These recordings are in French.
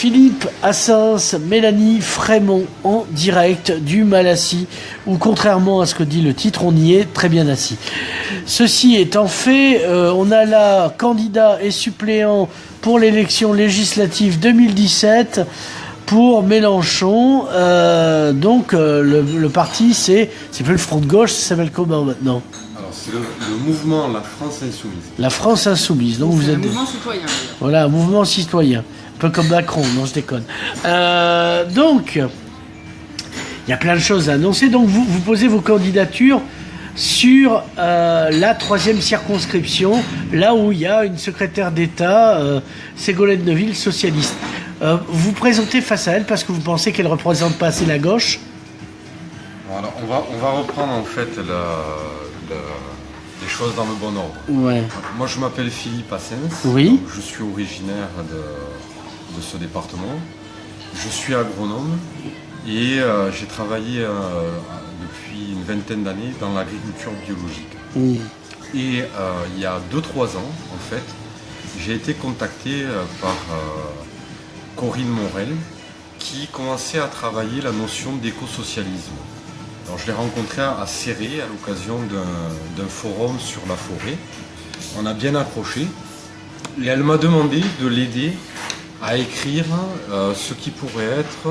Philippe Assens, Mélanie Frémont en direct du Malassis, où contrairement à ce que dit le titre, on y est très bien assis. Ceci étant fait, on a là candidats et suppléants pour l'élection législative 2017 pour Mélenchon. Le parti, c'est plus le Front de gauche, ça s'appelle comment maintenant ? C'est le mouvement La France Insoumise. La France Insoumise. Donc vous êtes un mouvement citoyen. Voilà, un mouvement citoyen. Un peu comme Macron, non, je déconne. Donc, il y a plein de choses à annoncer. Donc, vous posez vos candidatures sur la 3e circonscription, là où il y a une secrétaire d'État, Ségolène Neuville, socialiste. Vous présentez face à elle parce que vous pensez qu'elle ne représente pas assez la gauche ? Alors, on va reprendre en fait les choses dans le bon ordre. Ouais. Moi, je m'appelle Philippe Assens. Oui. Je suis originaire de ce département. Je suis agronome et j'ai travaillé depuis une vingtaine d'années dans l'agriculture biologique. Mmh. Et il y a 2-3 ans, en fait, j'ai été contacté par Corinne Morel qui commençait à travailler la notion d'écosocialisme. Alors, je l'ai rencontrée à Céré à l'occasion d'un forum sur la forêt. On a bien accroché et elle m'a demandé de l'aider à écrire ce qui pourrait être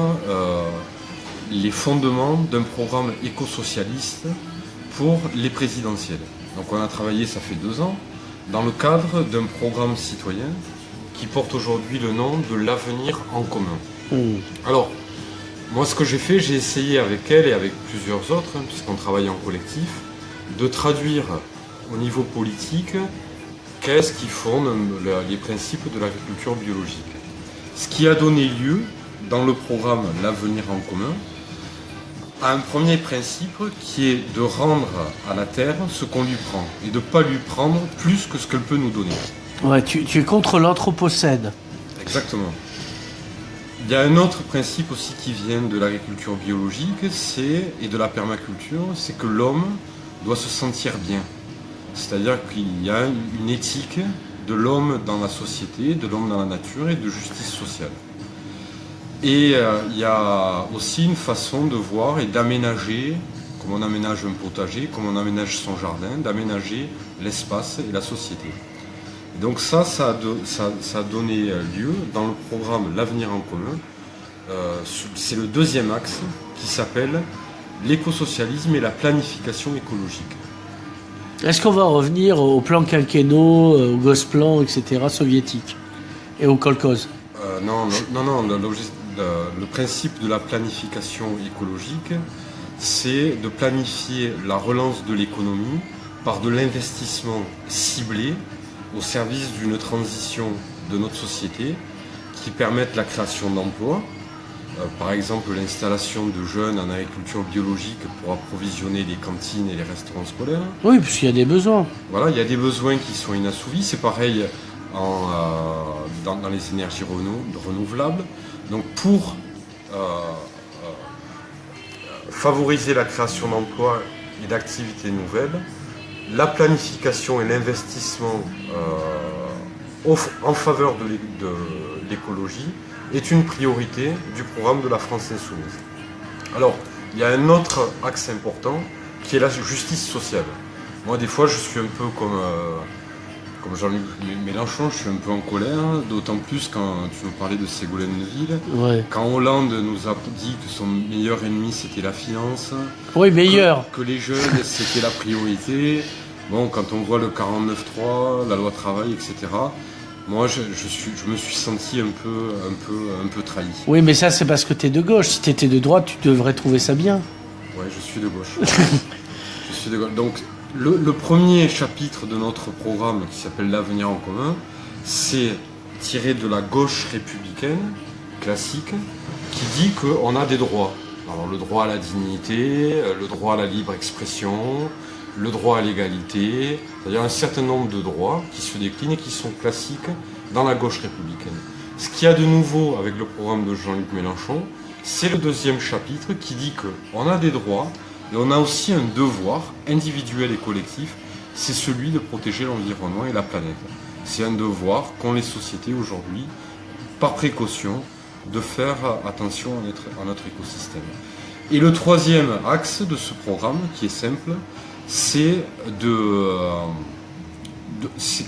les fondements d'un programme écosocialiste pour les présidentielles. Donc on a travaillé, ça fait 2 ans, dans le cadre d'un programme citoyen qui porte aujourd'hui le nom de l'Avenir en commun. Alors, moi, ce que j'ai fait, j'ai essayé avec elle et avec plusieurs autres, puisqu'on travaille en collectif, de traduire au niveau politique qu'est-ce qui fonde les principes de l'agriculture biologique. Ce qui a donné lieu, dans le programme L'Avenir en commun, à un premier principe qui est de rendre à la terre ce qu'on lui prend et de ne pas lui prendre plus que ce qu'elle peut nous donner. Ouais, tu es contre l'anthropocène. Exactement. Il y a un autre principe aussi qui vient de l'agriculture biologique et de la permaculture, c'est que l'homme doit se sentir bien. C'est-à-dire qu'il y a une éthique de l'homme dans la société, de l'homme dans la nature et de justice sociale. Et il y a aussi une façon de voir et d'aménager, comme on aménage un potager, comme on aménage son jardin, d'aménager l'espace et la société. Et donc ça a donné lieu dans le programme L'Avenir en commun. C'est le 2e axe qui s'appelle l'écosocialisme et la planification écologique. Est-ce qu'on va revenir au plan quinquennaux, au Gosplan, etc., soviétique, et au kolkhoz ? Non. Le principe de la planification écologique, c'est de planifier la relance de l'économie par de l'investissement ciblé au service d'une transition de notre société qui permette la création d'emplois. Par exemple, l'installation de jeunes en agriculture biologique pour approvisionner les cantines et les restaurants scolaires. Oui, puisqu'il y a des besoins. Voilà, il y a des besoins qui sont inassouvis. C'est pareil dans les énergies renouvelables. Donc pour favoriser la création d'emplois et d'activités nouvelles, la planification et l'investissement en faveur de l'écologie est une priorité du programme de la France Insoumise. Alors, il y a un autre axe important qui est la justice sociale. Moi, des fois, je suis un peu comme Jean-Luc Mélenchon, je suis un peu en colère, d'autant plus quand tu nous parlais de Ségolène Neuville. Ouais. Quand Hollande nous a dit que son meilleur ennemi, c'était la finance. Oui, meilleur. Que les jeunes, c'était la priorité. Bon, quand on voit le 49.3, la loi travail, etc., moi, je me suis senti un peu trahi. Oui, mais ça, c'est parce que tu es de gauche. Si tu étais de droite, tu devrais trouver ça bien. Oui, je suis de gauche. Je suis de gauche. Donc, le premier chapitre de notre programme, qui s'appelle L'Avenir en commun, c'est tiré de la gauche républicaine classique, qui dit qu'on a des droits. Alors, le droit à la dignité, le droit à la libre expression, le droit à l'égalité, c'est-à-dire un certain nombre de droits qui se déclinent et qui sont classiques dans la gauche républicaine. Ce qu'il y a de nouveau avec le programme de Jean-Luc Mélenchon, c'est le 2e chapitre qui dit qu'on a des droits, mais on a aussi un devoir individuel et collectif, c'est celui de protéger l'environnement et la planète. C'est un devoir qu'ont les sociétés aujourd'hui, par précaution, de faire attention à notre écosystème. Et le troisième axe de ce programme, qui est simple, c'est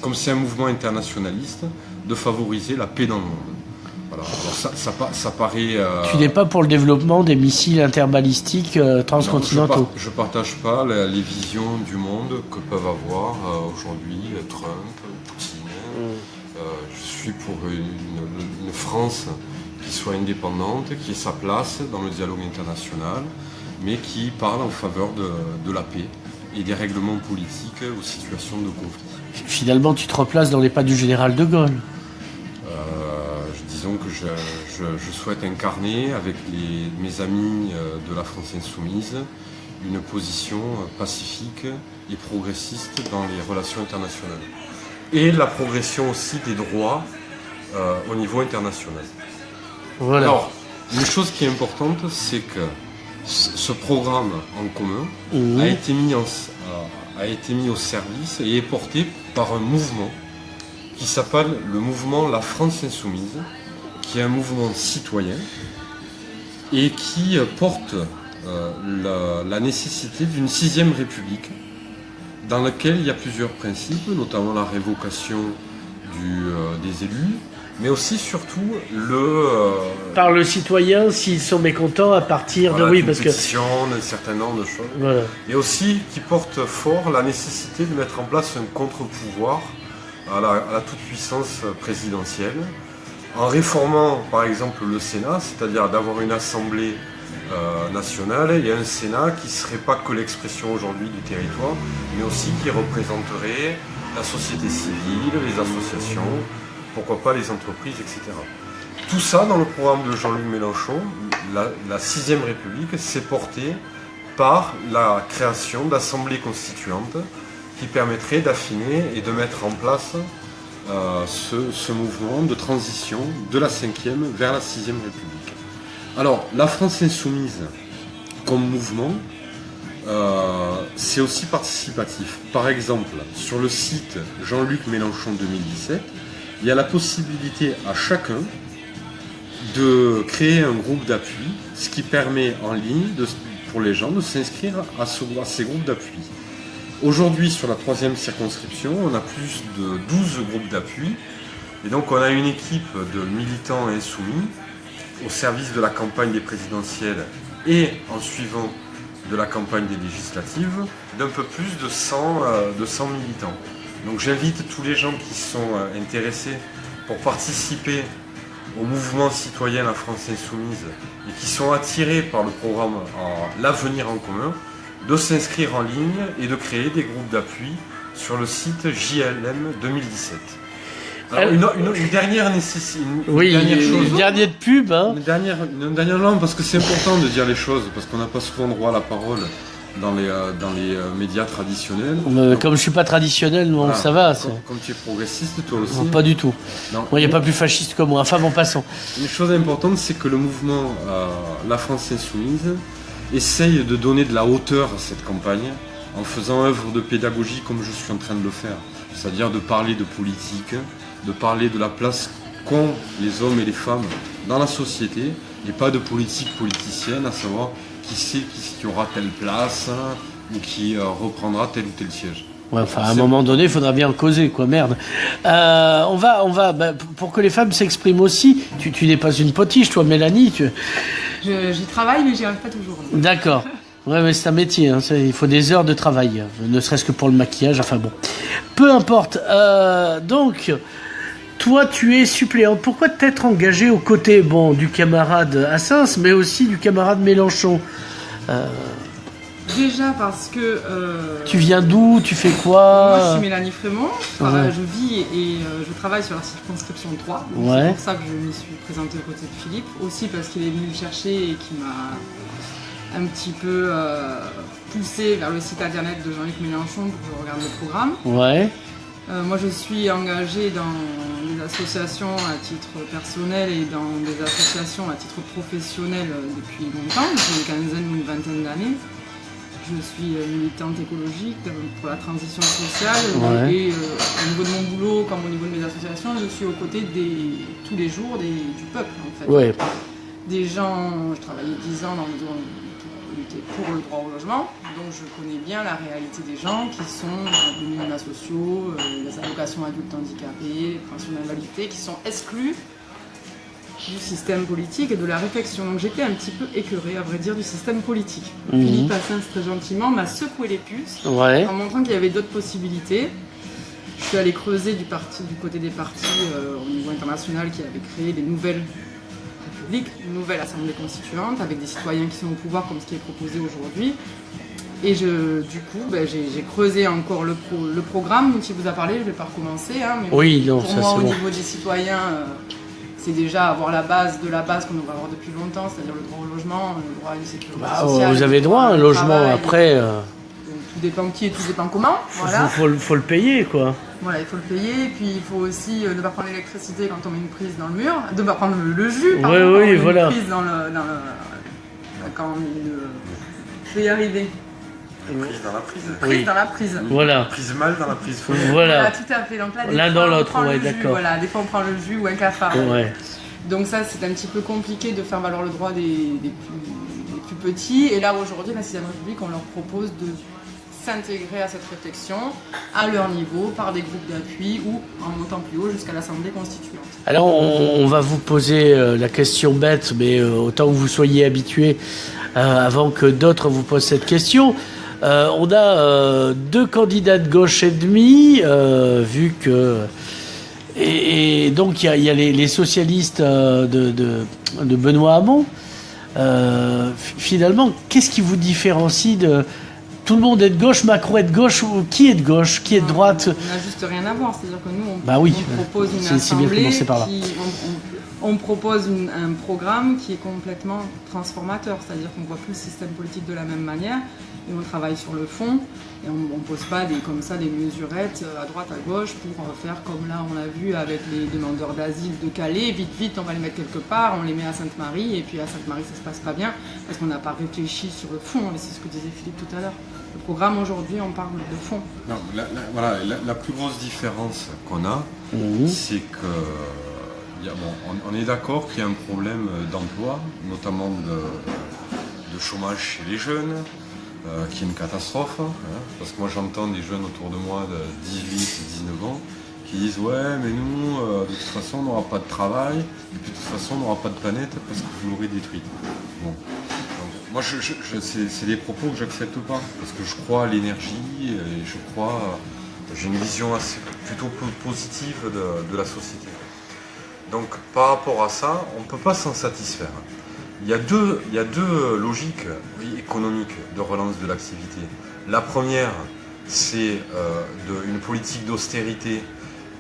comme c'est un mouvement internationaliste, de favoriser la paix dans le monde. Voilà. Alors ça paraît... Tu n'es pas pour le développement des missiles interbalistiques transcontinentaux? Je ne partage pas les visions du monde que peuvent avoir aujourd'hui Trump, Poutine. Je suis pour une France qui soit indépendante, qui ait sa place dans le dialogue international, mais qui parle en faveur de la paix et des règlements politiques aux situations de conflit. Finalement, tu te replaces dans les pas du général de Gaulle. Disons que je souhaite incarner avec mes amis de la France Insoumise une position pacifique et progressiste dans les relations internationales. Et la progression aussi des droits au niveau international. Voilà. Alors, une chose qui est importante, c'est que ce programme en commun a été mis au service et est porté par un mouvement qui s'appelle le mouvement La France Insoumise, qui est un mouvement citoyen et qui porte la nécessité d'une 6e République dans laquelle il y a plusieurs principes, notamment la révocation des élus, mais aussi surtout par le citoyen s'ils sont mécontents à partir de... Oui, parce que... d'un certain nombre de choses. Voilà. Et aussi qui porte fort la nécessité de mettre en place un contre-pouvoir à la toute-puissance présidentielle, en réformant par exemple le Sénat, c'est-à-dire d'avoir une assemblée nationale et un Sénat qui ne serait pas que l'expression aujourd'hui du territoire, mais aussi qui représenterait la société civile, les associations, pourquoi pas les entreprises, etc. Tout ça, dans le programme de Jean-Luc Mélenchon, la 6e République, s'est portée par la création d'assemblées constituantes qui permettraient d'affiner et de mettre en place ce mouvement de transition de la 5e vers la 6e République. Alors, la France Insoumise, comme mouvement, c'est aussi participatif. Par exemple, sur le site Jean-Luc Mélenchon 2017, il y a la possibilité à chacun de créer un groupe d'appui, ce qui permet en ligne pour les gens de s'inscrire à ces groupes d'appui. Aujourd'hui, sur la 3e circonscription, on a plus de 12 groupes d'appui. Et donc, on a une équipe de militants insoumis au service de la campagne des présidentielles et en suivant de la campagne des législatives, d'un peu plus de 100 militants. Donc j'invite tous les gens qui sont intéressés pour participer au mouvement citoyen La France Insoumise et qui sont attirés par le programme L'Avenir en commun, de s'inscrire en ligne et de créer des groupes d'appui sur le site JLM 2017. Alors, une dernière nécessité. Une dernière de pub. Hein. Une dernière langue, parce que c'est important de dire les choses, parce qu'on n'a pas souvent droit à la parole dans les médias traditionnels. Comme je suis pas traditionnel, bon, voilà, ça va. Comme tu es progressiste, toi aussi. Non, pas du tout. Il n'y a pas plus fasciste que moi. Enfin, bon, passons. Une chose importante, c'est que le mouvement La France Insoumise essaye de donner de la hauteur à cette campagne en faisant œuvre de pédagogie comme je suis en train de le faire. C'est-à-dire de parler de politique, de parler de la place qu'ont les hommes et les femmes dans la société, et pas de politique politicienne, à savoir qui aura telle place ou qui reprendra tel ou tel siège. Ouais, enfin, à un moment donné, il faudra bien en causer, quoi, merde. Pour que les femmes s'expriment aussi, tu n'es pas une potiche, toi, Mélanie. J'y travaille, mais j'y arrive pas toujours. D'accord. Ouais, mais c'est un métier, hein. Il faut des heures de travail, ne serait-ce que pour le maquillage, enfin bon. Peu importe. Donc, toi, tu es suppléante. Pourquoi t'être engagé aux côtés, du camarade Assens, mais aussi du camarade Mélenchon? Déjà parce que... Tu viens d'où? Tu fais quoi? Moi, je suis Mélanie Frémont. Je vis et je travaille sur la circonscription 3. C'est pour ça que je m'y suis présentée aux côtés de Philippe. Aussi parce qu'il est venu me chercher et qu'il m'a un petit peu poussé vers le site internet de Jean-Luc Mélenchon pour que je regarde le programme. Ouais. Moi, je suis engagée dans des associations à titre personnel et dans des associations à titre professionnel depuis longtemps, depuis une quinzaine ou une vingtaine d'années. Je suis militante écologique pour la transition sociale Ouais. et au niveau de mon boulot comme au niveau de mes associations, je suis aux côtés tous les jours du peuple en fait. Ouais. Des gens, je travaillais 10 ans dans le zone pour lutter pour le droit au logement, donc je connais bien la réalité des gens qui sont les minima sociaux, les allocations adultes handicapés, les pensions d'invalidité, qui sont exclus du système politique et de la réflexion. Donc j'étais un petit peu écœurée, à vrai dire, du système politique. Philippe Assens, très gentiment, m'a secoué les puces Ouais. en montrant qu'il y avait d'autres possibilités. Je suis allée creuser du côté des partis au niveau international qui avaient créé des nouvelles républiques, une nouvelle assemblée constituante avec des citoyens qui sont au pouvoir comme ce qui est proposé aujourd'hui. Et du coup, j'ai creusé encore le programme dont il vous a parlé, je ne vais pas recommencer. Hein, mais Oui, non, pour ça, moi, c'est au bon. niveau des citoyens, c'est déjà avoir la base de la base qu'on va avoir depuis longtemps, c'est-à-dire le droit au logement, le droit à une sécurité sociale. Vous avez droit à un logement, travail. après, Donc, tout dépend qui et tout dépend comment. Voilà. faut le payer, quoi. Voilà, il faut le payer. Et puis il faut aussi ne pas prendre l'électricité quand on met une prise dans le mur, de ne pas prendre le jus pardon, quand on met voilà. une prise dans le quand on met une... Je vais y arriver. Prise dans la prise. Prise dans la prise. Voilà. Prise mal dans la prise fausse. Voilà. Tout à fait. Donc là, des L'un fois, dans on l'autre, prend le ouais, jus, d'accord. Voilà, des fois on prend le jus ou un cafard. Ouais. Donc ça, c'est un petit peu compliqué de faire valoir le droit des plus petits. Et là, aujourd'hui, la 6ème République, on leur propose de s'intégrer à cette réflexion à leur niveau, par des groupes d'appui ou en montant plus haut jusqu'à l'Assemblée constituante. Alors, on va vous poser la question bête, mais autant que vous soyez habitués avant que d'autres vous posent cette question. On a 2 candidats de gauche et demi, vu que... Et donc, il y a les socialistes de Benoît Hamon. Finalement, qu'est-ce qui vous différencie de... Tout le monde est de gauche, Macron est de gauche, ou qui est de gauche, qui est de droite? On n'a juste rien à voir, c'est-à-dire que nous, on propose une c'est bien de assemblée commencer par là. on propose un programme qui est complètement transformateur, c'est-à-dire qu'on ne voit plus le système politique de la même manière et on travaille sur le fond et on ne pose pas des mesurettes à droite, à gauche pour faire comme là on l'a vu avec les demandeurs d'asile de Calais, vite on va les mettre quelque part, on les met à Sainte-Marie et puis à Sainte-Marie ça se passe pas bien parce qu'on n'a pas réfléchi sur le fond, et c'est ce que disait Philippe tout à l'heure. Le programme aujourd'hui on parle de fond. Non, la plus grosse différence qu'on a, c'est que on est d'accord qu'il y a un problème d'emploi, notamment de chômage chez les jeunes, qui est une catastrophe. Hein, parce que moi j'entends des jeunes autour de moi de 18 et 19 ans qui disent ouais mais nous de toute façon on n'aura pas de travail et puis de toute façon on n'aura pas de planète parce que vous l'aurez détruite. Bon. Donc, moi c'est des propos que j'accepte pas parce que je crois à l'énergie et j'ai une vision plutôt positive de la société. Donc par rapport à ça, on ne peut pas s'en satisfaire. Il y a deux logiques économiques de relance de l'activité. La première, c'est une politique d'austérité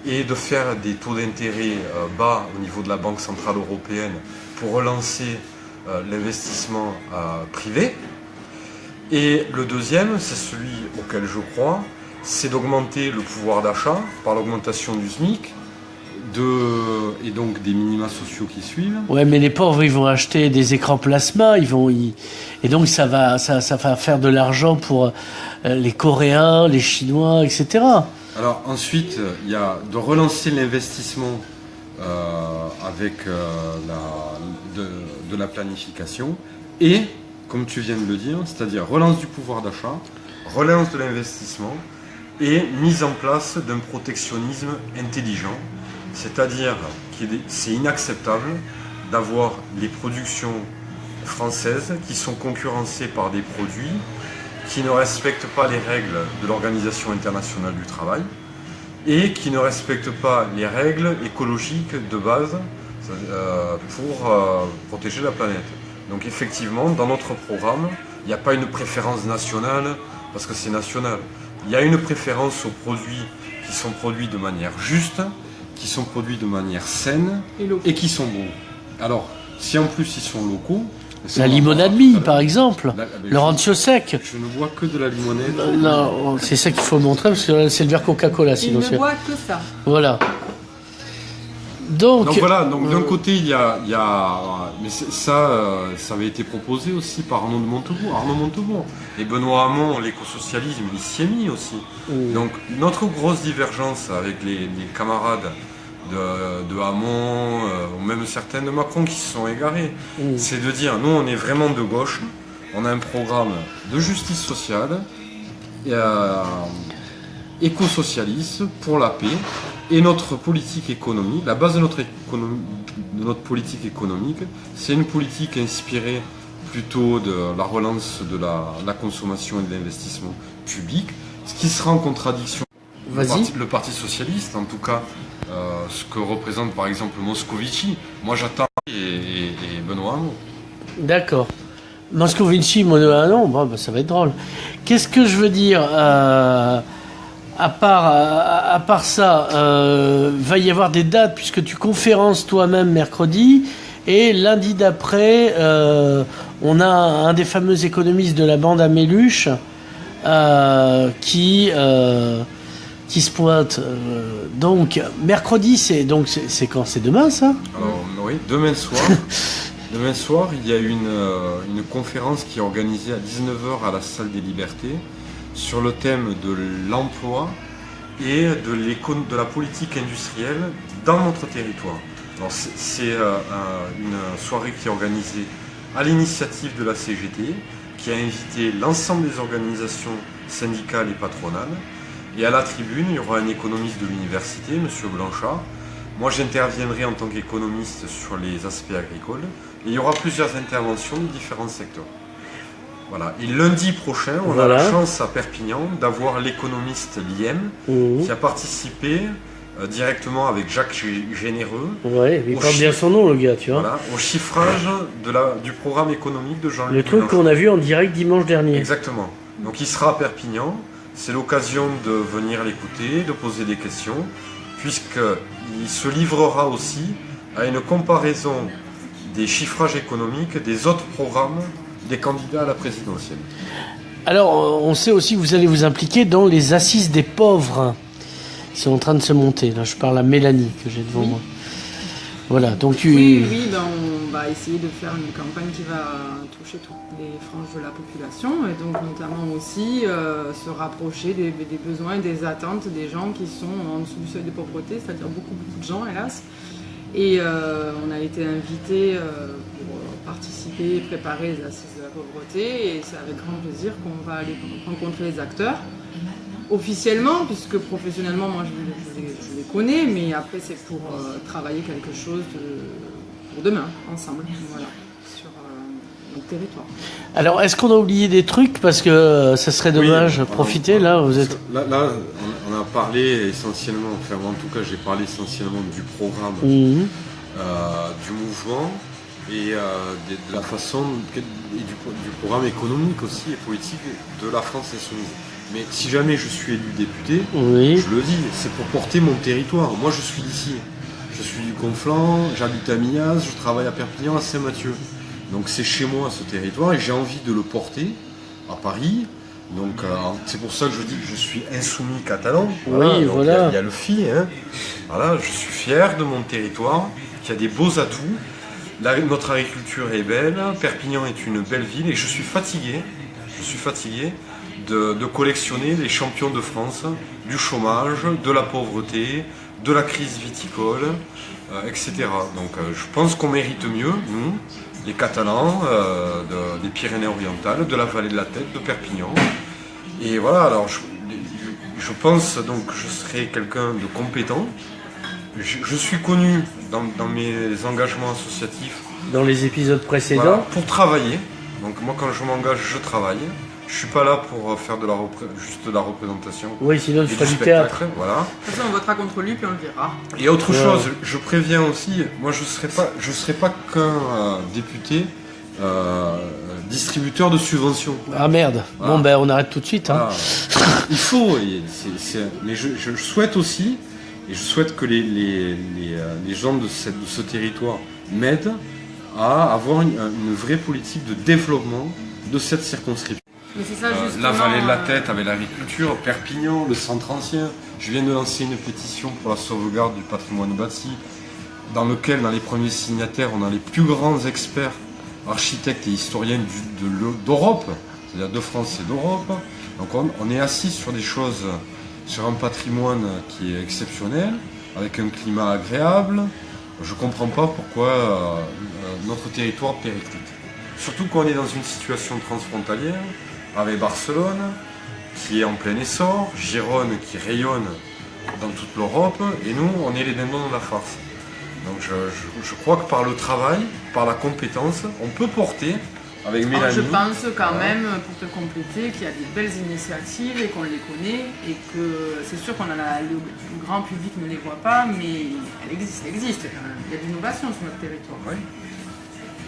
et de faire des taux d'intérêt bas au niveau de la Banque Centrale Européenne pour relancer l'investissement privé. Et le deuxième, c'est celui auquel je crois, c'est d'augmenter le pouvoir d'achat par l'augmentation du SMIC, et donc des minima sociaux qui suivent. Ouais, mais les pauvres, ils vont acheter des écrans plasma, et donc ça va faire de l'argent pour les Coréens, les Chinois, etc. Alors ensuite, il y a de relancer l'investissement avec de la planification et, comme tu viens de le dire, c'est-à-dire relance du pouvoir d'achat, relance de l'investissement et mise en place d'un protectionnisme intelligent. C'est-à-dire que c'est inacceptable d'avoir les productions françaises qui sont concurrencées par des produits qui ne respectent pas les règles de l'Organisation internationale du travail et qui ne respectent pas les règles écologiques de base pour protéger la planète. Donc effectivement, dans notre programme, il n'y a pas une préférence nationale parce que c'est national. Il y a une préférence aux produits qui sont produits de manière juste, qui sont produits de manière saine et qui sont bons. Alors, si en plus ils sont locaux... La limonade mie, par exemple. Le rancio sec. Je ne bois que de la limonade. Non, c'est ça qu'il faut montrer, parce que c'est le verre Coca-Cola. Il ne boit que ça. Voilà. Donc voilà, d'un côté il y a mais ça avait été proposé aussi par Arnaud Montebourg. Et Benoît Hamon, l'écosocialisme, il s'y est mis aussi. Donc notre grosse divergence avec les camarades de Hamon, ou même certains de Macron qui se sont égarés, c'est de dire, nous on est vraiment de gauche, on a un programme de justice sociale, éco-socialiste, pour la paix, et notre politique économique, la base de notre politique économique, c'est une politique inspirée plutôt de la relance de la consommation et de l'investissement public, ce qui sera en contradiction. Le Parti socialiste, en tout cas, ce que représente par exemple Moscovici, moi j'attends, et Benoît Hamon. D'accord. Moscovici, Benoît Hamon, bon, bah, ça va être drôle. Qu'est-ce que je veux dire à part ça, va y avoir des dates puisque tu conférences toi-même mercredi et lundi d'après, on a un des fameux économistes de la bande à Méluche qui se pointe. Donc mercredi, c'est quand? C'est demain, ça? Alors oui, demain soir. Demain soir, il y a une conférence qui est organisée à 19h à la Salle des Libertés sur le thème de l'emploi et de la politique industrielle dans notre territoire. C'est une soirée qui est organisée à l'initiative de la CGT, qui a invité l'ensemble des organisations syndicales et patronales. Et à la tribune, il y aura un économiste de l'université, M. Blanchard. Moi, j'interviendrai en tant qu'économiste sur les aspects agricoles. Et il y aura plusieurs interventions de différents secteurs. Voilà. Et lundi prochain, on a la chance à Perpignan d'avoir l'économiste Liem qui a participé directement avec Jacques Généreux. Ouais, il porte bien son nom, le gars, tu vois. Voilà, au chiffrage du programme économique de Jean-Luc Le truc Mélenchon. qu'on a vu en direct dimanche dernier. Exactement. Donc il sera à Perpignan. C'est l'occasion de venir l'écouter, de poser des questions, puisqu'il se livrera aussi à une comparaison des chiffrages économiques des autres programmes des candidats à la présidentielle. Alors, on sait aussi que vous allez vous impliquer dans les assises des pauvres. Ils sont en train de se monter. Là, je parle à Mélanie, que j'ai devant moi. Voilà, donc Oui, on va essayer de faire une campagne qui va toucher toutes les franges de la population et donc notamment aussi se rapprocher des besoins et des attentes des gens qui sont en dessous du seuil de pauvreté, c'est-à-dire beaucoup de gens, hélas. Et on a été invités pour participer et préparer les assises de la pauvreté et c'est avec grand plaisir qu'on va aller rencontrer les acteurs. Officiellement, puisque professionnellement, moi je les connais, mais après c'est pour travailler quelque chose pour demain, ensemble, voilà, sur notre territoire. Alors, est-ce qu'on a oublié des trucs? Parce que ça serait dommage, profiter, là, vous êtes... Là, on a parlé essentiellement, enfin en tout cas j'ai parlé essentiellement du programme, du mouvement, et de la façon, et du programme économique aussi et politique de la France insoumise. Mais si jamais je suis élu député, je le dis, c'est pour porter mon territoire. Moi je suis d'ici, je suis du Conflans, j'habite à Millas, je travaille à Perpignan, à Saint-Mathieu. Donc c'est chez moi ce territoire et j'ai envie de le porter à Paris. Donc c'est pour ça que je dis que je suis insoumis catalan. Voilà, oui, voilà. Il y a le FI. Hein. Voilà, je suis fier de mon territoire, qui a des beaux atouts. Notre agriculture est belle, Perpignan est une belle ville et je suis fatigué de collectionner les champions de France, du chômage, de la pauvreté, de la crise viticole, etc. Donc je pense qu'on mérite mieux, nous, les Catalans, des Pyrénées-Orientales, de la vallée de la Tête, de Perpignan. Et voilà, alors je pense donc que je serai quelqu'un de compétent. Je suis connu dans mes engagements associatifs. Dans les épisodes précédents. Voilà, pour travailler. Donc moi quand je m'engage, je travaille. Je suis pas là pour faire juste de la représentation. Oui, sinon tu feras du théâtre. Voilà. De toute façon, on votera contre lui puis on le verra. Et autre chose, je préviens aussi, moi je serai pas qu'un député distributeur de subventions. Ah merde. Voilà. Bon ben on arrête tout de suite. Hein. Il faut. Mais je souhaite aussi, et je souhaite que les gens de ce territoire m'aident à avoir une vraie politique de développement de cette circonscription. Mais c'est ça, justement, la vallée de la Tête avec l'agriculture, Perpignan, le centre ancien. Je viens de lancer une pétition pour la sauvegarde du patrimoine bâti dans lequel, dans les premiers signataires, on a les plus grands experts, architectes et historiens d'Europe, c'est-à-dire de France et d'Europe. Donc on est assis sur des choses, sur un patrimoine qui est exceptionnel, avec un climat agréable. Je ne comprends pas pourquoi notre territoire périclite. Surtout qu'on est dans une situation transfrontalière, avec Barcelone, qui est en plein essor, Gérone qui rayonne dans toute l'Europe, et nous, on est les dindons de la farce. Donc je crois que par le travail, par la compétence, on peut porter avec Mélanie. Je pense quand même, pour te compléter, qu'il y a des belles initiatives et qu'on les connaît et que c'est sûr qu'on le grand public ne les voit pas, mais elles existent. Il y a de l'innovation sur notre territoire. Oui.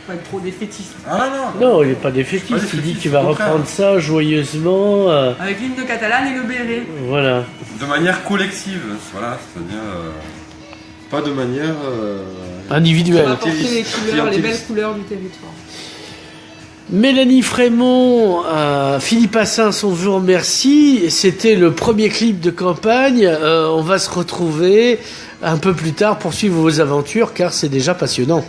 Faut pas être trop défaitiste. Ah Non, il n'est pas défaitiste. Il dit qu'il va reprendre ça joyeusement. Avec l'hymne catalane et le béret. Voilà. De manière collective, voilà, c'est-à-dire pas de manière individuelle. On va porter les belles couleurs du territoire. Mélanie Frémont, Philippe Assens, on vous remercie. C'était le premier clip de campagne. On va se retrouver un peu plus tard pour suivre vos aventures car c'est déjà passionnant.